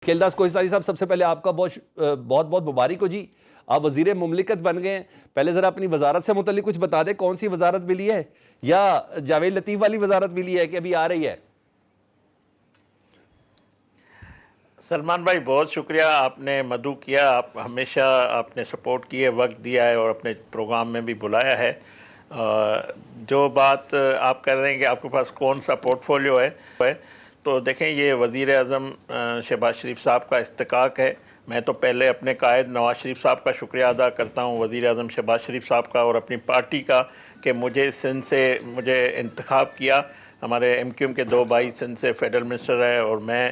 کھیلداس کوہستانی صاحب، سب سے پہلے آپ کا بہت بہت مبارک ہو جی، آپ وزیر مملکت بن گئے ہیں۔ پہلے ذرا اپنی وزارت سے متعلق کچھ بتا دیں، کون سی وزارت ملی ہے، یا جاوید لطیف والی وزارت ملی ہے کہ ابھی آ رہی ہے؟ سلمان بھائی بہت شکریہ، آپ نے مدعو کیا، آپ ہمیشہ آپ نے سپورٹ کیے، وقت دیا ہے اور اپنے پروگرام میں بھی بلایا ہے۔ جو بات آپ کر رہے ہیں کہ آپ کے پاس کون سا پورٹ فولیو ہے، تو دیکھیں یہ وزیر اعظم شہباز شریف صاحب کا استحقاق ہے۔ میں تو پہلے اپنے قائد نواز شریف صاحب کا شکریہ ادا کرتا ہوں، وزیر اعظم شہباز شریف صاحب کا اور اپنی پارٹی کا، کہ مجھے سندھ سے انتخاب کیا۔ ہمارے ایم کیو ایم کے 2 بھائی سندھ سے فیڈرل منسٹر ہے، اور میں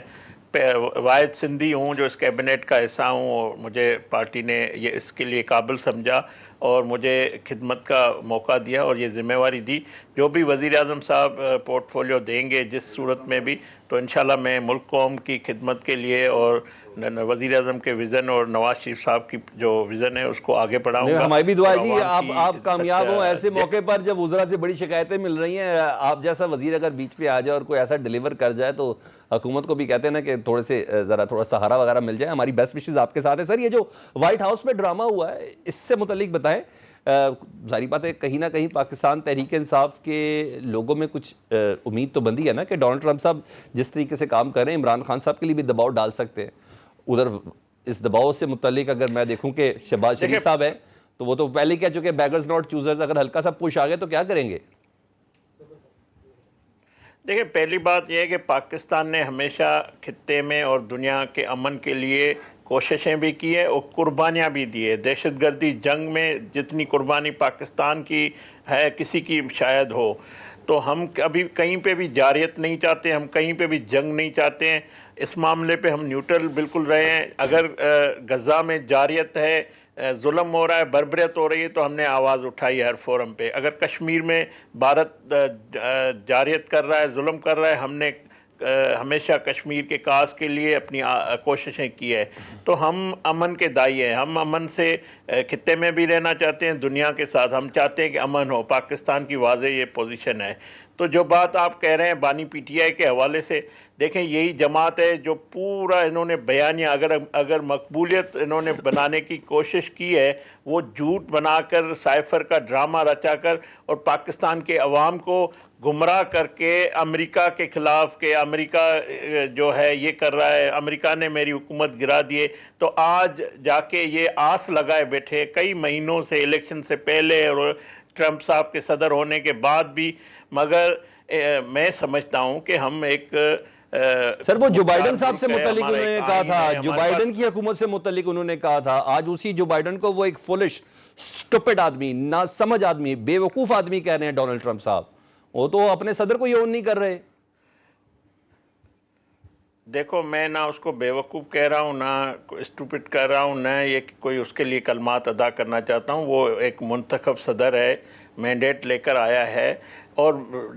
واحد سندھی ہوں جو اس کیبنٹ کا حصہ ہوں، اور مجھے پارٹی نے یہ اس کے لیے قابل سمجھا اور مجھے خدمت کا موقع دیا اور یہ ذمہ واری دی۔ جو بھی وزیر اعظم صاحب پورٹ فولیو دیں گے جس صورت میں بھی، تو انشاءاللہ میں ملک قوم کی خدمت کے لیے اور وزیر اعظم کے وزن اور نواز شریف صاحب کی جو وزن ہے اس کو آگے بڑھاؤں گا۔ ہماری بھی دعا ہے جی آپ کامیاب ہوں۔ ایسے موقع پر جب وزراء سے بڑی شکایتیں مل رہی ہیں، آپ جیسا وزیر اگر بیچ پہ آ جائے اور کوئی ایسا ڈیلیور کر جائے تو حکومت کو بھی کہتے ہیں نا کہ تھوڑا سہارا وغیرہ مل جائے۔ ہماری بیسٹ وشز آپ کے ساتھ ہے۔ سر، یہ جو وائٹ ہاؤس میں ڈرامہ ہوا ہے، اس سے متعلق بتائیں۔ ظاہری بات ہے کہیں نہ کہیں پاکستان تحریک انصاف کے لوگوں میں کچھ امید تو بندی ہے نا کہ ڈونلڈ ٹرمپ صاحب جس طریقے سے کام کر رہے ہیں، عمران خان صاحب کے لیے بھی دباؤ ڈال سکتے ہیں ادھر۔ اس دباؤ سے متعلق اگر میں دیکھوں کہ شہباز شریف صاحب ہیں تو وہ تو پہلے کہہ چکے بیگرز ناٹ چوزرز، اگر ہلکا سا پش آ گئے تو کیا کریں گے؟ دیکھیں، پہلی بات یہ ہے کہ پاکستان نے ہمیشہ خطے میں اور دنیا کے امن کے لیے کوششیں بھی کی ہیں اور قربانیاں بھی دی ہے۔ دہشت گردی جنگ میں جتنی قربانی پاکستان کی ہے کسی کی شاید ہو، تو ہم ابھی کہیں پہ بھی جارحیت نہیں چاہتے، ہم کہیں پہ بھی جنگ نہیں چاہتے ہیں۔ اس معاملے پہ ہم نیوٹرل بالکل رہے ہیں۔ اگر غزہ میں جارحیت ہے، ظلم ہو رہا ہے، بربریت ہو رہی ہے، تو ہم نے آواز اٹھائی ہر فورم پہ۔ اگر کشمیر میں بھارت جارحیت کر رہا ہے، ظلم کر رہا ہے، ہم نے ہمیشہ کشمیر کے کاس کے لیے اپنی کوششیں کی ہے۔ تو ہم امن کے دائی ہیں، ہم امن سے خطے میں بھی رہنا چاہتے ہیں، دنیا کے ساتھ ہم چاہتے ہیں کہ امن ہو۔ پاکستان کی واضح یہ پوزیشن ہے۔ تو جو بات آپ کہہ رہے ہیں بانی پی ٹی آئی کے حوالے سے، دیکھیں یہی جماعت ہے جو پورا انہوں نے بیانیہ اگر مقبولیت انہوں نے بنانے کی کوشش کی ہے، وہ جھوٹ بنا کر، سائفر کا ڈرامہ رچا کر اور پاکستان کے عوام کو گمراہ کر کے امریکہ کے خلاف، کہ امریکہ جو ہے یہ کر رہا ہے، امریکہ نے میری حکومت گرا دیے، تو آج جا کے یہ آس لگائے بیٹھے کئی مہینوں سے، الیکشن سے پہلے اور ٹرمپ صاحب کے صدر ہونے کے بعد بھی۔ مگر میں سمجھتا ہوں کہ ہم ایک سر، وہ جو بائیڈن صاحب سے متعلق انہوں نے کہا تھا، جو بائیڈن کی حکومت سے متعلق انہوں نے کہا تھا، آج اسی جو بائیڈن کو وہ ایک فولش، سٹوپڈ آدمی، ناسمجھ آدمی، بے وقوف آدمی کہہ رہے ہیں ڈونلڈ ٹرمپ صاحب۔ وہ تو اپنے صدر کو یہ اون نہیں کر رہے۔ دیکھو، میں نہ اس کو بے وقوف کہہ رہا ہوں، نہ اسٹوپڈ کہہ رہا ہوں، نہ یہ کوئی اس کے لیے کلمات ادا کرنا چاہتا ہوں۔ وہ ایک منتخب صدر ہے، مینڈیٹ لے کر آیا ہے، اور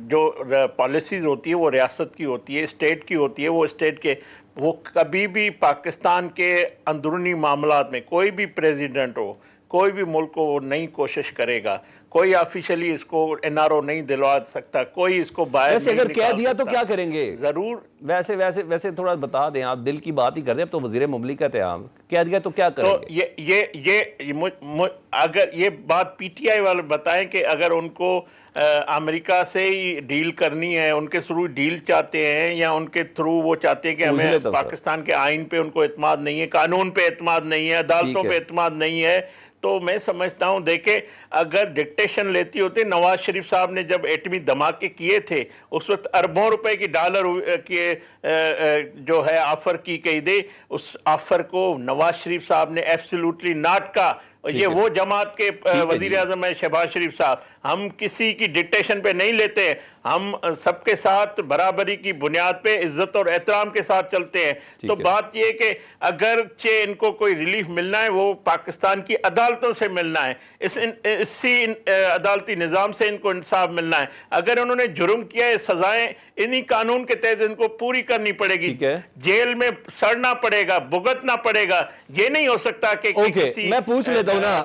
جو پالیسیز ہوتی ہے وہ ریاست کی ہوتی ہے، اسٹیٹ کی ہوتی ہے۔ وہ اسٹیٹ کے، وہ کبھی بھی پاکستان کے اندرونی معاملات میں کوئی بھی پریزیڈنٹ ہو، کوئی بھی ملک کو وہ نئی کوشش کرے گا۔ کوئی آفیشلی اس کو این آر او نہیں دلوا سکتا، کوئی اس کو باہر ویسے نہیں اگر نکال کہہ دیا تو سکتا۔ کیا کریں گے؟ ضرور۔ ویسے تھوڑا بتا دیں، آپ دل کی بات ہی کر دیں، اب تو وزیر مملکت ہے، آپ کہہ دیا تو کیا کریں گے؟ اگر یہ بات پی ٹی آئی والے بتائیں کہ اگر ان کو امریکہ سے ہی ڈیل کرنی ہے، ان کے تھرو ڈیل چاہتے ہیں، یا ان کے تھرو وہ چاہتے ہیں کہ ہمیں پاکستان کے آئین پہ ان کو اعتماد نہیں ہے، قانون پہ اعتماد نہیں ہے، عدالتوں پہ اعتماد نہیں ہے، تو میں سمجھتا ہوں، دیکھیں اگر ڈکٹیشن لیتی ہوتے، نواز شریف صاحب نے جب ایٹمی دھماکے کیے تھے، اس وقت اربوں روپے کی ڈالر کے جو ہے آفر کی گئی تھی، اس آفر کو نواز شریف صاحب نے ایبسلیوٹلی ناٹ کہا۔ یہ وہ جماعت کے وزیر اعظم ہے شہباز شریف صاحب۔ ہم کسی کی ڈکٹیشن پہ نہیں لیتے، ہم سب کے ساتھ برابری کی بنیاد پہ عزت اور احترام کے ساتھ چلتے ہیں۔ تو بات یہ ہے کہ اگرچہ ان کو کوئی ریلیف ملنا ہے، وہ پاکستان کی عدالتوں سے ملنا ہے، اسی عدالتی نظام سے ان کو انصاف ملنا ہے۔ اگر انہوں نے جرم کیا ہے، سزائیں انہی قانون کے تحت ان کو پوری کرنی پڑے گی، جیل میں سڑنا پڑے گا، بھگتنا پڑے گا۔ یہ نہیں ہو سکتا کہ کسی میں پوچھ لیتا ہوں نا